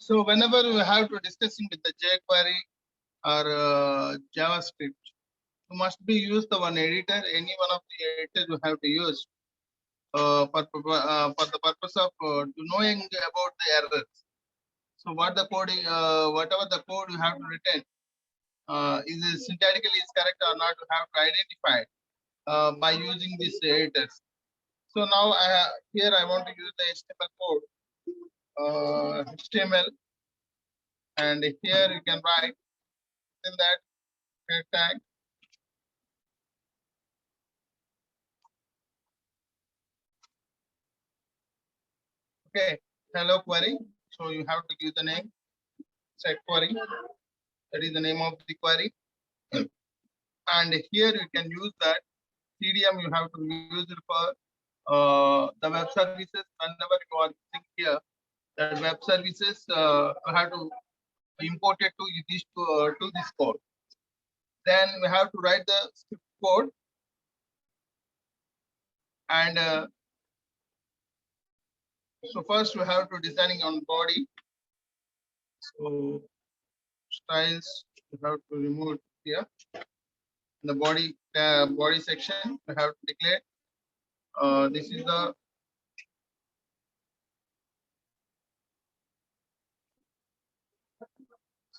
So whenever we have to discussing with the jQuery or JavaScript, you must be use the one editor. Any one of the editors you have to use for the purpose of to knowing about the errors. So what the code, whatever the code you have to return, is it syntactically is correct or not, you have to identify by using these editors. So now here I want to use the HTML code, HTML, and here you can write in that head tag. Okay, hello query. So you have to give the name, set query. That is the name of the query. And here you can use that CDM. You have to use it for the web services. Whenever you are using here, that web services you have to import it to this code. Then we have to write the script code, and so first we have to designing on body. So styles we have to remove here. The body section we have to declare. This is the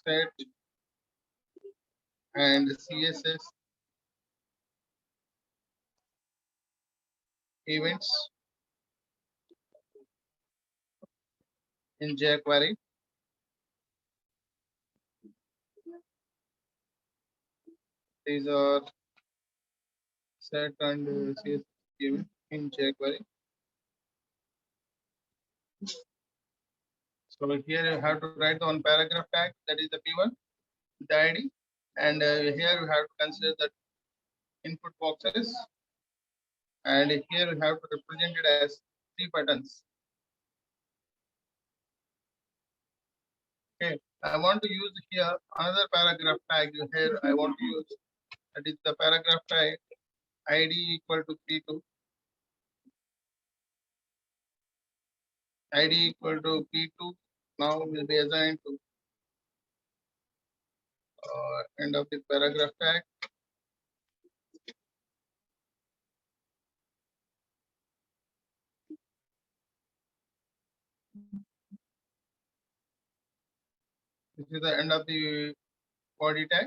set and CSS events in jQuery. These are set and CSS event in jQuery. So here you have to write the one paragraph tag, that is the P1, the ID, and here you have to consider the input boxes, and here you have to represent it as 3 buttons. Okay, I want to use here another paragraph tag here. I want to use, that is the paragraph tag ID equal to P2, ID equal to P2 now will be assigned to end of the paragraph tag. This is the end of the body tag.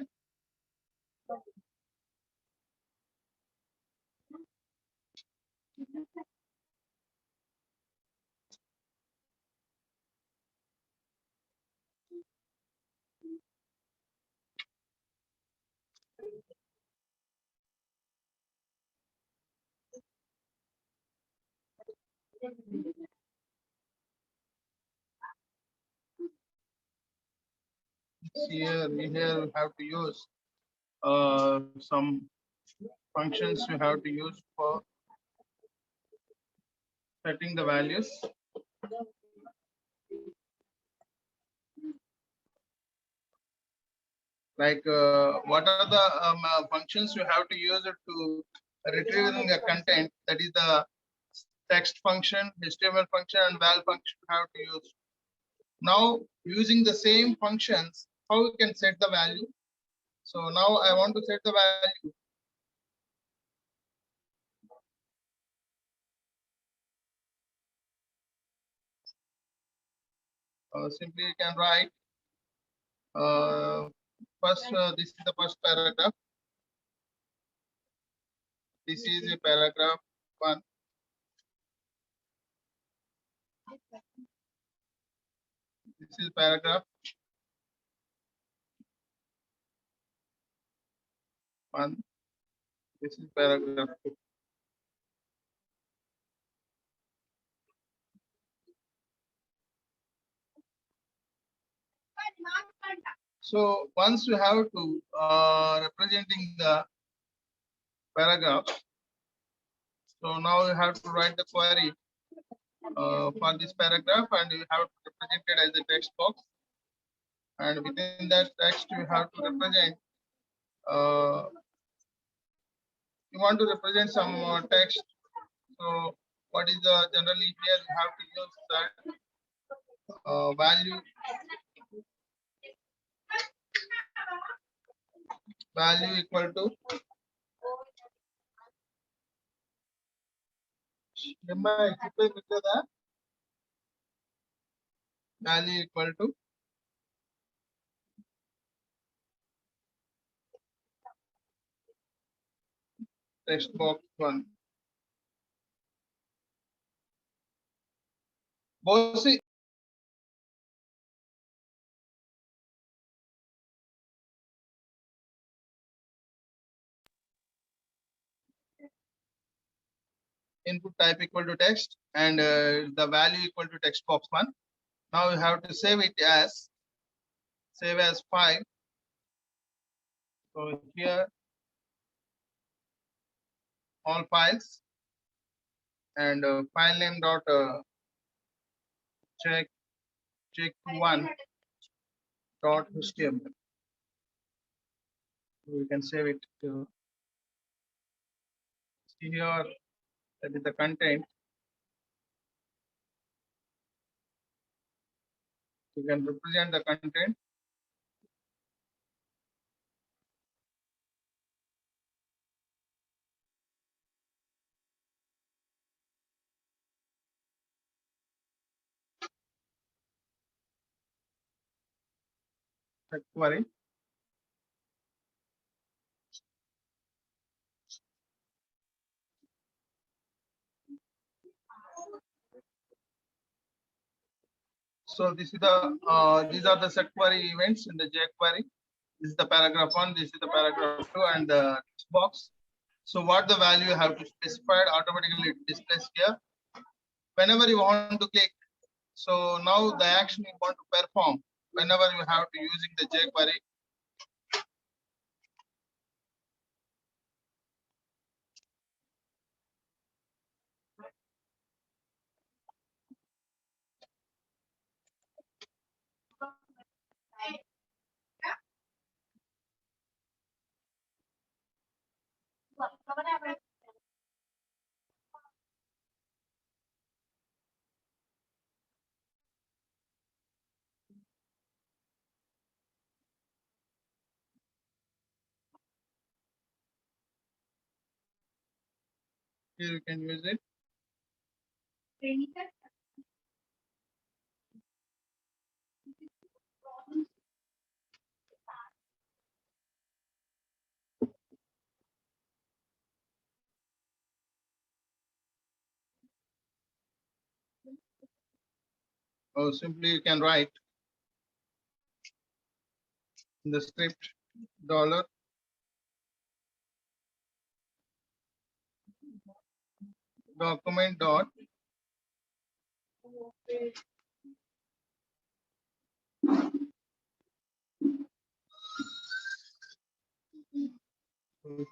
Here we have to use some functions you have to use for setting the values. Like what are the functions you have to use it to retrieving the content, that is the text function, HTML function, and val function you have to use. Now using the same functions, how you can set the value? So now I want to set the value. Simply you can write first, this is the first paragraph. This is a paragraph 1. This is paragraph 1. This is paragraph 2. So once you have to representing the paragraph, so now you have to write the query for this paragraph, and you have to represent it as a text box, and within that text you have to represent you want to represent some text. So what is the generally here you have to use that value equal to value equal to text box 1. Bossy. Input type equal to text and the value equal to text box 1. Now you have to save it as 5. So here all files and file name dot check 1 dot html. We can save it to see here. That is the content. You can represent the content. Query. So this is the these are the set query events in the jQuery. This is the paragraph 1, this is the paragraph 2, and the text box. So what the value you have to specify, automatically it displays here. Whenever you want to click, so now the action you want to perform, whenever you have to using the jQuery, here you can use it. Or simply you can write in the script dollar document dot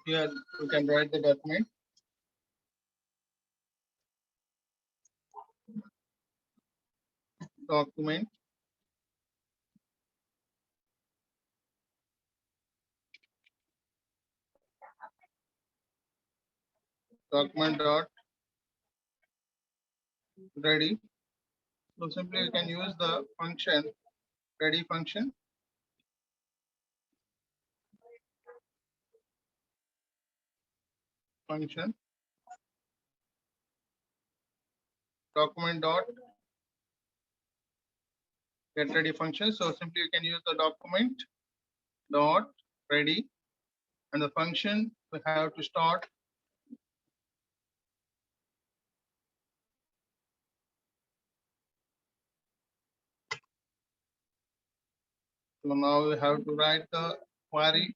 here you can write the document document dot ready. So simply you can use the function ready function. Function document dot get ready function. So simply you can use the document dot ready and the function we have to start. So now we have to write the query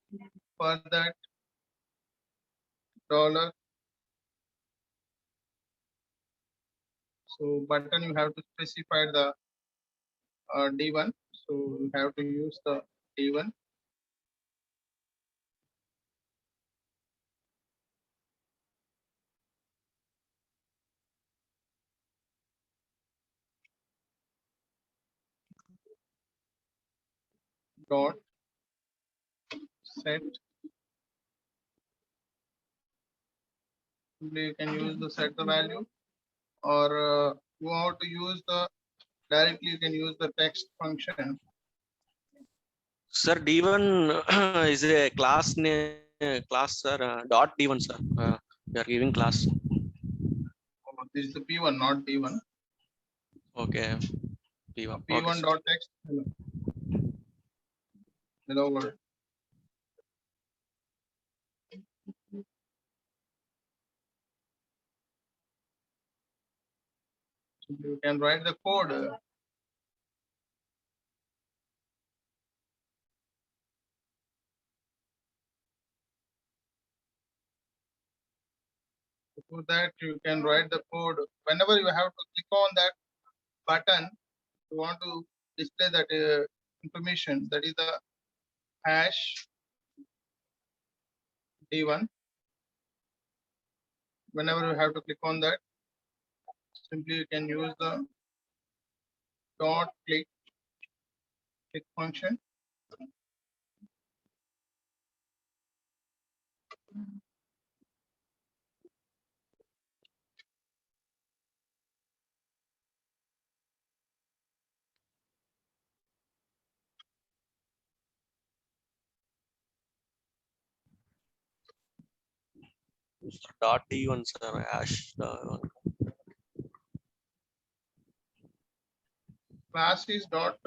for that dollar. So button you have to specify the D1. So you have to use the D1. Dot set. Simply you can use the set the value or you want to use the directly you can use the text function. Sir, D1 is a class class, sir. Dot D1, sir. We are giving class. Oh, this is the P1, not D1. Okay. P1. Okay, P1 sir. dot text. Hello world. So you can write the code. For that, you can write the code. Whenever you have to click on that button, you want to display that information. That is the hash D1. Whenever you have to click on that, simply you can use the dot click function. Dot D1, sir. Hash. Class is dot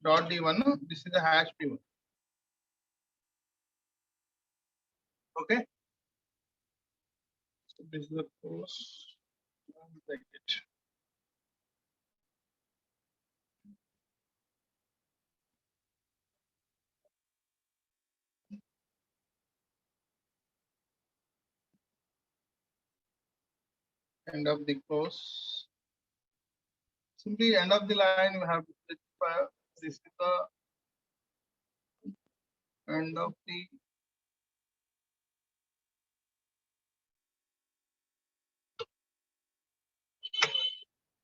D1. No? This is the hash P1. Okay. So this is the course. Like it. End of the course. Simply end of the line, you have to specify this is the end of the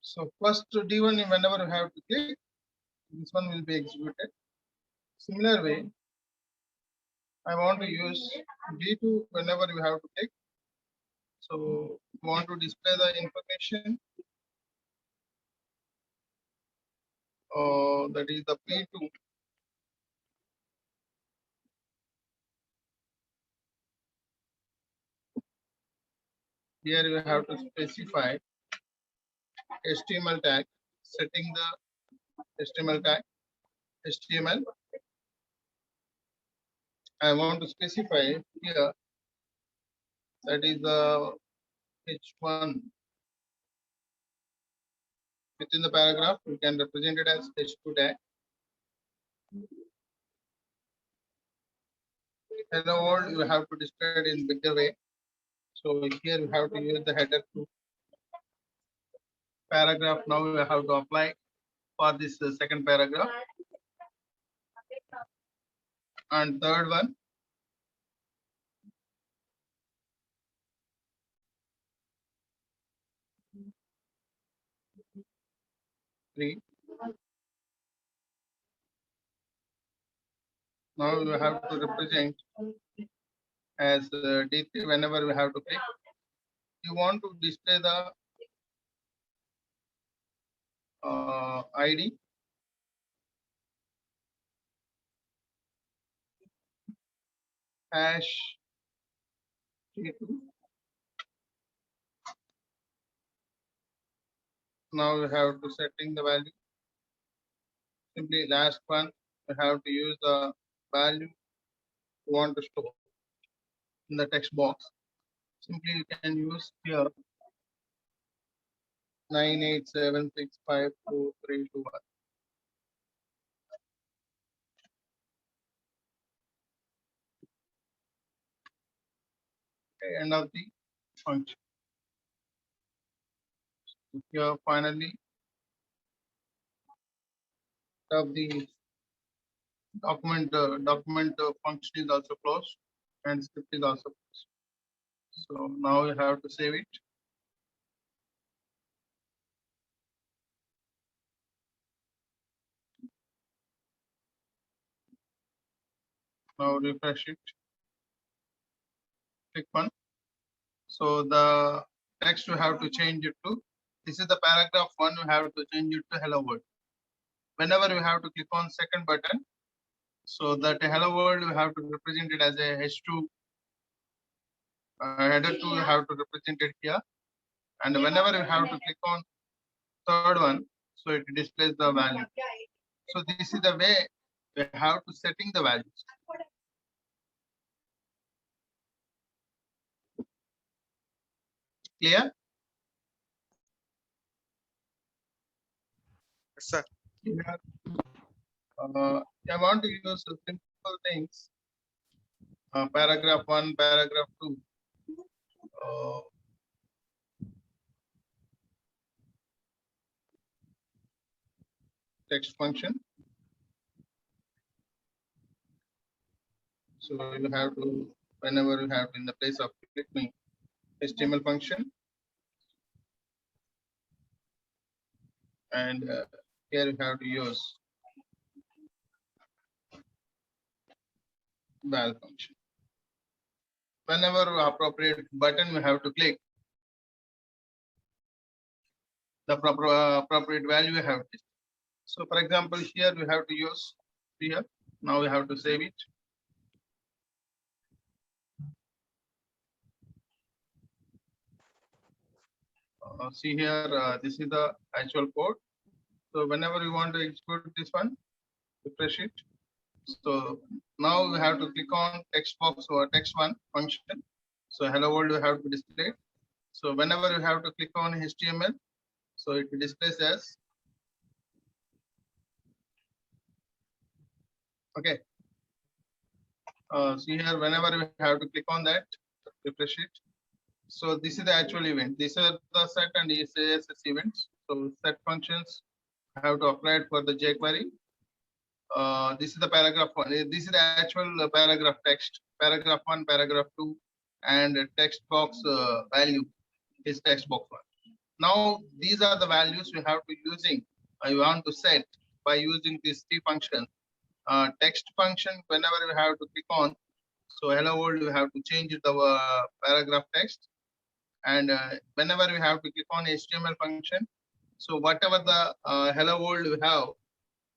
so first D1 whenever you have to click, this one will be executed. Similar way, I want to use D2 whenever you have to click. So you want to display the information. That is the P2. Here you have to specify HTML tag, setting the HTML tag, HTML. I want to specify here that is the H1 within the paragraph. You can represent it as H2 tag. Hello world, you have to display it in bigger way. So here you have to use the header to paragraph. Now you have to apply for this second paragraph. And third one, three. Now you have to represent as D3 whenever we have to click. You want to display the ID hash T2. Now you have to setting the value. Simply last one, you have to use the value you want to store in the text box. Simply you can use here 987654321. Okay, end of the function. Here finally of the document function is also closed and script is also closed. So now you have to save it. Now refresh it. Click one. So the text you have to change it to This is the paragraph 1. We have to change it to hello world. Whenever we have to click on second button, so that hello world we have to represent it as a H2 header 2. We have to represent it here, and whenever we have to click on third one, so it displays the value. So this is the way we have to setting the values. Clear? Sir. Here, I want to use simple things. Paragraph 1, paragraph 2. Text function. So you have to, whenever you have in the place of clicking HTML function, and here you have to use val function. Whenever appropriate button we have to click, the appropriate value we have to. So for example, here we have to use here. Now we have to save it. See here, this is the actual code. So whenever you want to execute this one, refresh it. So now we have to click on text box or text one function. So hello world we have to display. So whenever you have to click on HTML, so it displays as okay. See here, whenever we have to click on that, refresh it. So this is the actual event. These are the set and ESS events. So set functions have to apply it for the jQuery. This is the paragraph 1. This is the actual paragraph text. Paragraph 1, paragraph 2, and text box value is text box 1. Now these are the values we have to using. I want to set by using these three functions. Text function, whenever we have to click on, so hello world we have to change the paragraph text, and whenever we have to click on HTML function, so whatever the hello world we have,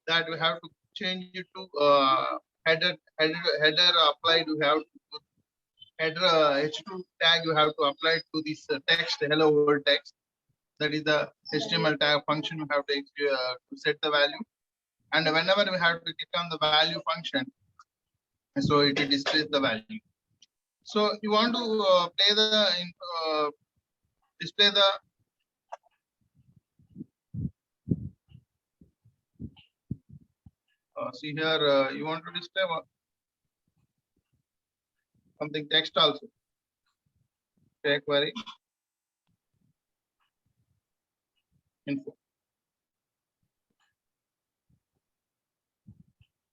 that we have to change it to header applied. We have to header H2 tag you have to apply to this text hello world text. That is the HTML tag function you have to set the value, and whenever we have to click on the value function, so it displays the value. So you want to play the display the see here, you want to display something text also. jQuery info.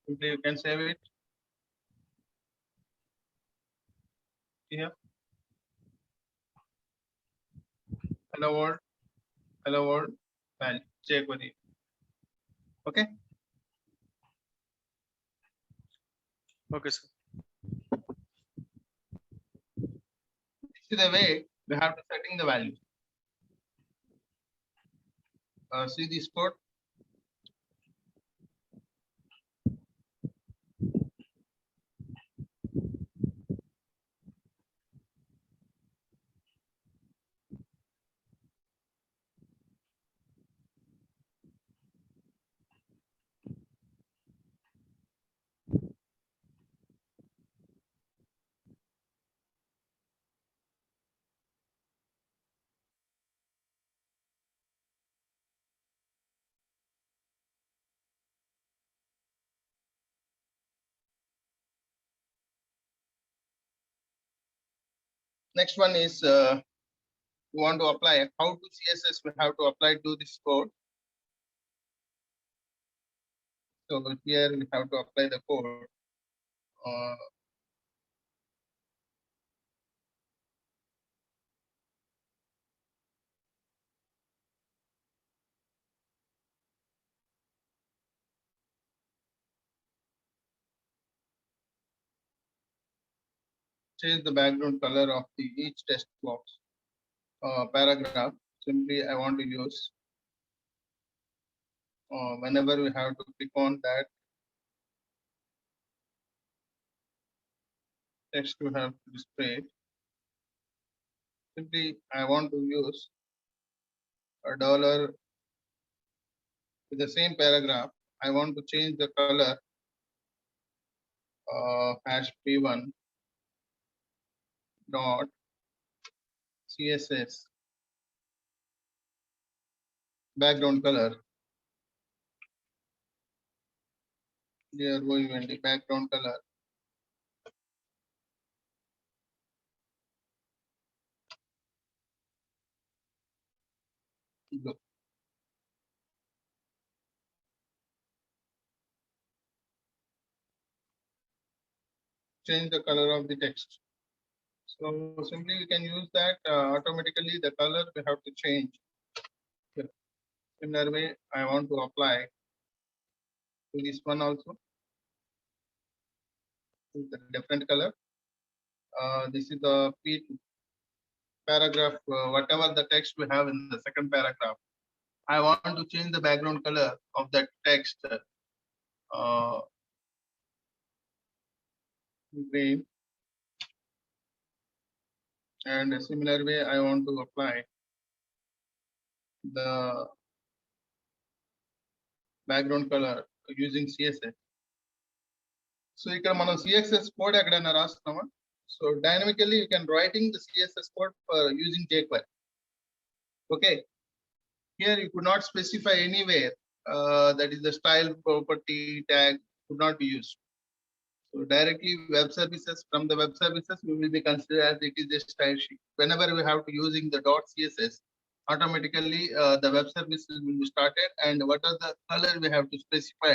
Simply you can save it here. Hello world value jQuery. Okay. Okay, sir. This is the way we have to setting the value. See this code. Next one is we want to apply how to CSS. We have to apply to this code. So here we have to apply the code. Change the background color of the each text box paragraph. simply I want to use whenever we have to click on that text we have to display, simply I want to use a dollar with the same paragraph. I want to change the color hash p1 dot css background color. Here we will the background color. Blue. Change the color of the text. So simply we can use that automatically the color we have to change. Here. Similar way I want to apply to this one also. With a different color. This is the P2 paragraph, whatever the text we have in the second paragraph. I want to change the background color of that text green, and a similar way I want to apply the background color using CSS. So ఇక్కడ మనం CSS code ఎక్కడైనా రాస్తున్నామా? So dynamically you can writing the CSS code for using jQuery. Okay. Here you could not specify anywhere that is the style property tag could not be used. So directly web services, from the web services we will be considered as it is a style sheet. Whenever we have to using the .css, automatically the web services will be started, and what are the color we have to specify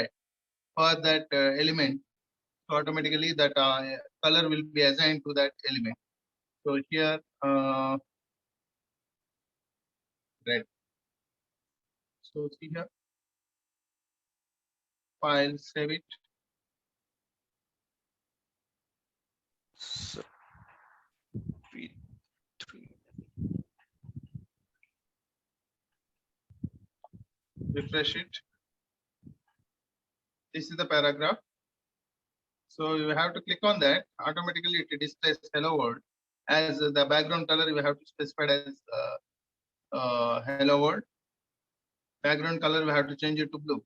for that element. So automatically that color will be assigned to that element. So here red. So see here, file, save it. So, V3. Refresh it. This is the paragraph. So you have to click on that. Automatically it displays hello world. As the background color we have to specify as hello world. Background color we have to change it to blue.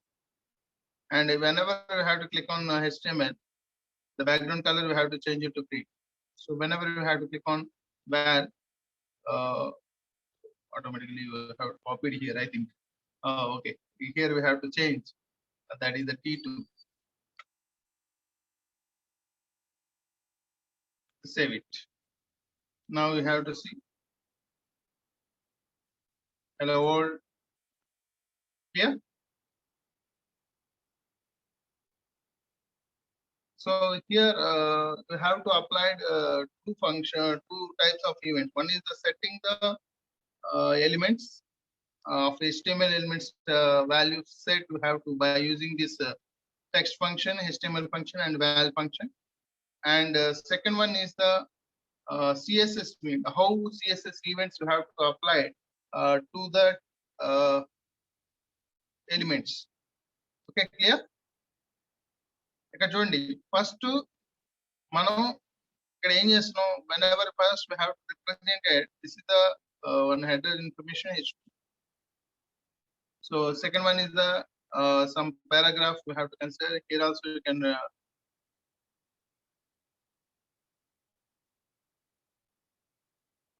And whenever we have to click on HTML, the background color we have to change it to green. So whenever you have to click on where automatically you have copied here, I think. Okay, here we have to change. That is the T2. Save it. Now we have to see hello world here. So here we have to apply two types of events. One is the setting the elements of HTML elements value set. We have to by using this text function, HTML function, and val function. And second one is the CSS event. How CSS events you have to apply to the elements. Okay, clear? ఇక్కడ చూడండి first మనం ఇక్కడ ఏం చేస్తున్నాం, whenever first we have to represent it, this is the one header information history. So second one is the some paragraph we have to consider. Here also you can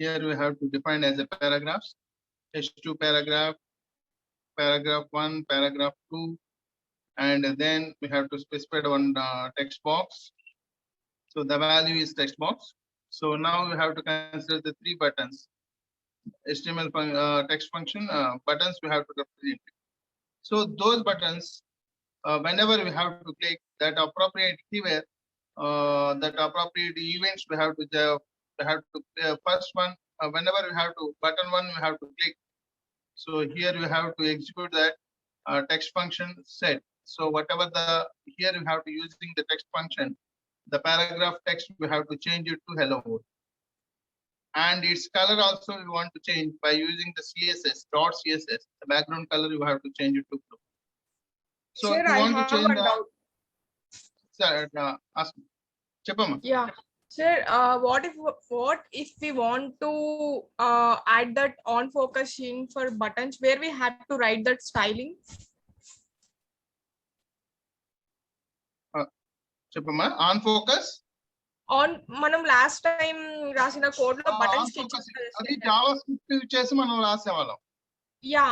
here we have to define as a paragraphs. H2 paragraph, paragraph 1, paragraph 2, and then we have to specify one text box. So the value is text box. So now we have to consider the three buttons. HTML text function buttons we have to represent. So those buttons, whenever we have to click that appropriate keyword, that appropriate events we have to first one, whenever we have to button one we have to click. So here we have to execute that text function set. So whatever the here we have to using the text function, the paragraph text we have to change it to hello world. and its color also you want to change by using the CSS dot CSS. The background color you have to change it to blue. So Sir, if you I want to have change one the doubt. ask me. Chepama. Yeah. Sir, what if we want to add that on focusing for buttons where we have to write that styling? Chepama. On focus. On మనం last time రాసిన code లో On buttons కి focus. అది Java script use చేసి మనం రాసేవాళ్ళం. Yeah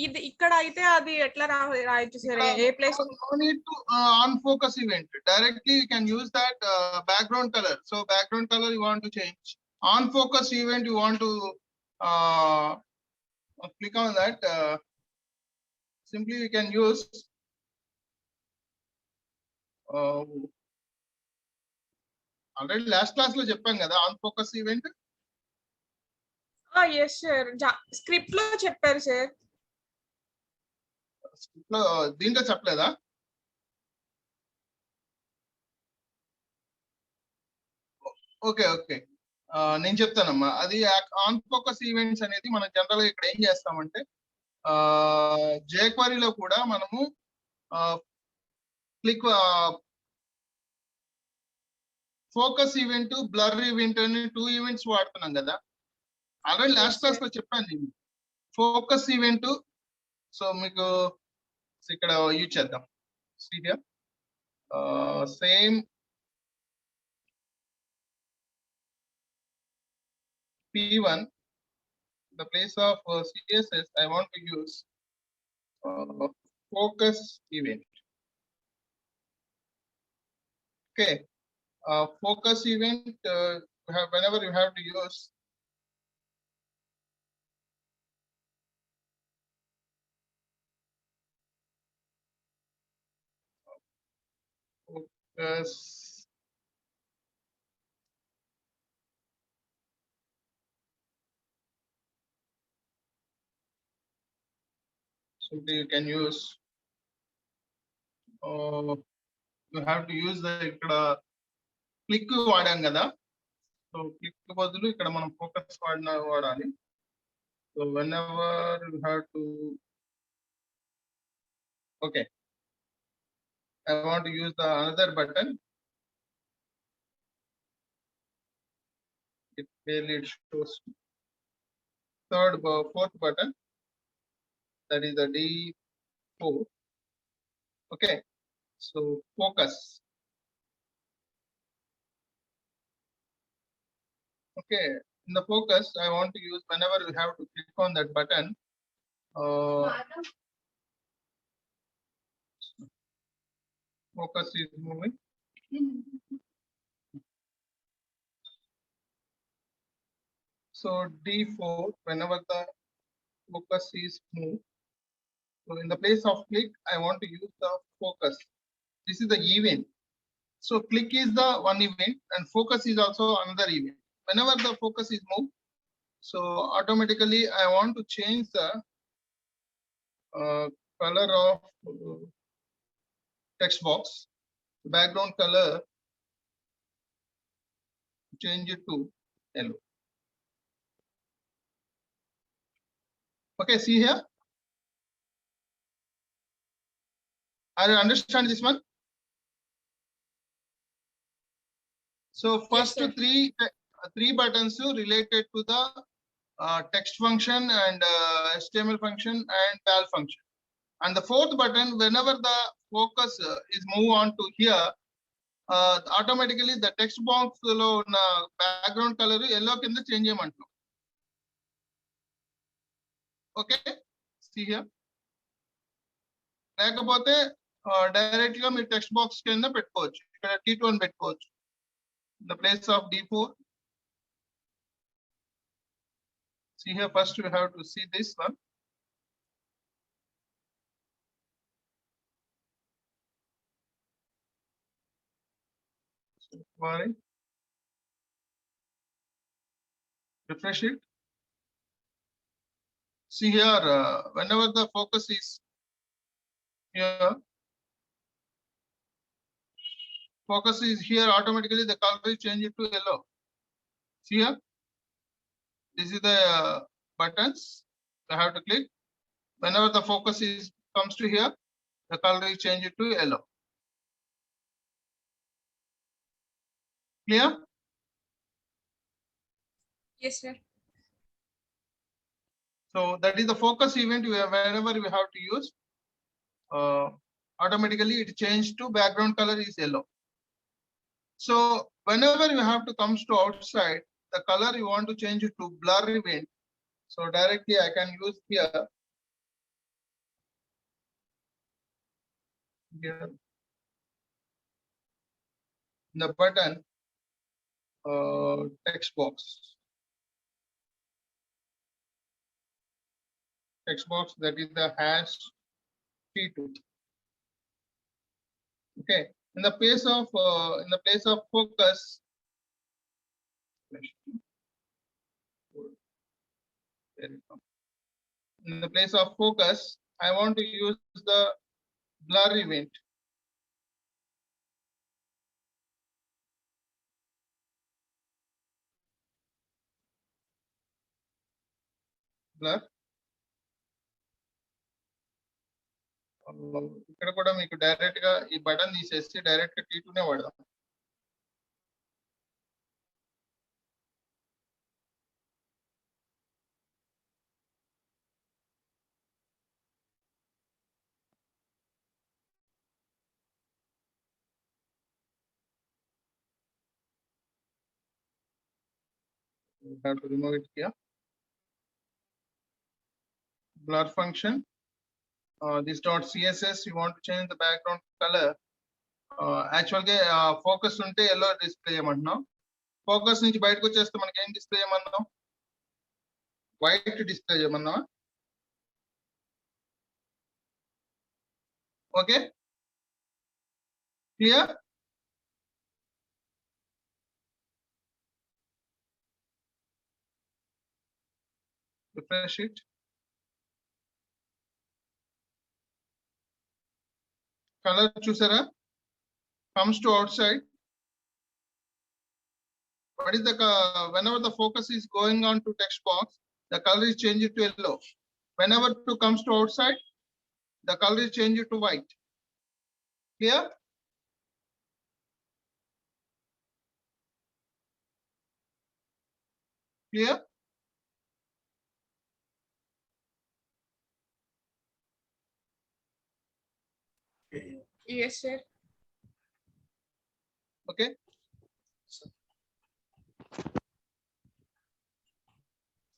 ఇది ఇక్కడ అయితే అది ఎట్లా రాయొచ్చు sir A place No need to on focus event. Directly you can use that background color. So background color you want to change. On focus event you want to click on that. Simply you can use already last class lo cheppam kada on focus event. Yes sir script లో చెప్పారు sir. Script lo దీంట్లో చెప్పలేదా? Okay okay నేను చెప్తానమ్మా. అది on focus events అనేది మనం general గా ఇక్కడ ఏం చేస్తామంటే jQuery లో కూడా మనము click focus event blur event అని 2 ఈవెంట్స్ వాడుతున్నాం కదా. ఆల్రెడీ లాస్ట్ క్లాస్ లో చెప్పాను నేను ఫోకస్ ఈవెంట్. సో మీకు ఇక్కడ యూజ్ చేద్దాం. Same P1, the place of CSS, I want to use focus event. Okay, focus event. Whenever you have to use focus. Simply you can use. You have to use the ఇక్కడ click వాడాం కదా. So click బదులు ఇక్కడ మనం focus వాడాలి. So whenever you have to, okay, I want to use the another button. It barely shows. Fourth button, that is the D4. Okay, so focus. Okay, in the focus I want to use, whenever you have to click on that button, focus is moving. So D4, whenever the focus is moved, so in the place of click I want to use the focus. This is the event. So click is the one event and focus is also another event. Whenever the focus is moved, so automatically I want to change the color of text box. Background color, change it to yellow. Okay, see here. Are you understand this one? So first sir. three buttons related to the text function and HTML function and val function. And the fourth button, whenever the focus is move on to here, automatically the text box lo background color yellow kinda change cheyamantu. Okay, see here. లేకపోతే direct గా మీరు text box కింద పెట్టుకోవచ్చు. ఇక్కడ T2 అని పెట్టుకోవచ్చు. The place of D4. See here, first we have to see this one. Why? Refresh it. See here, whenever the focus is here, focus is here, automatically the color will change it to yellow. See here. this is the buttons. You have to click. Whenever the focus is comes to here, the color is changed to yellow. Clear? Yes, sir. So that is the focus event. Whenever we have to use, automatically it changed to background color is yellow. So whenever you have to comes to outside, the color you want to change it to blur event. So directly I can use here. Here the button text box. Text box, that is the hash T2. Okay. In the place of focus, in the place of focus, I want to use the blur event. Blur. ఇక్కడ కూడా మీకు direct గా ఈ button తీసేసి direct గా T2 నే వాడదాం. We have to remove it here. Blur function. This dot CSS, you want to change the background color. Actually, focus ఉంటే yellow display చేయమంటున్నాం. Focus నుంచి బయటకు వచ్చేస్తే మనకి ఏం డిస్ప్లే చేయమన్నాం? White display చేయమన్నాం. Okay? Clear? Refresh it. Color చూసారా? Comes to outside. What is the whenever the focus is going on to text box, the color is changed to yellow. Whenever it comes to outside, the color is changed to white. Clear? Clear? Yes, sir. Okay.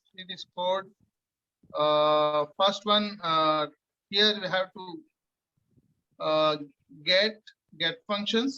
See this code. First one, here we have to get functions.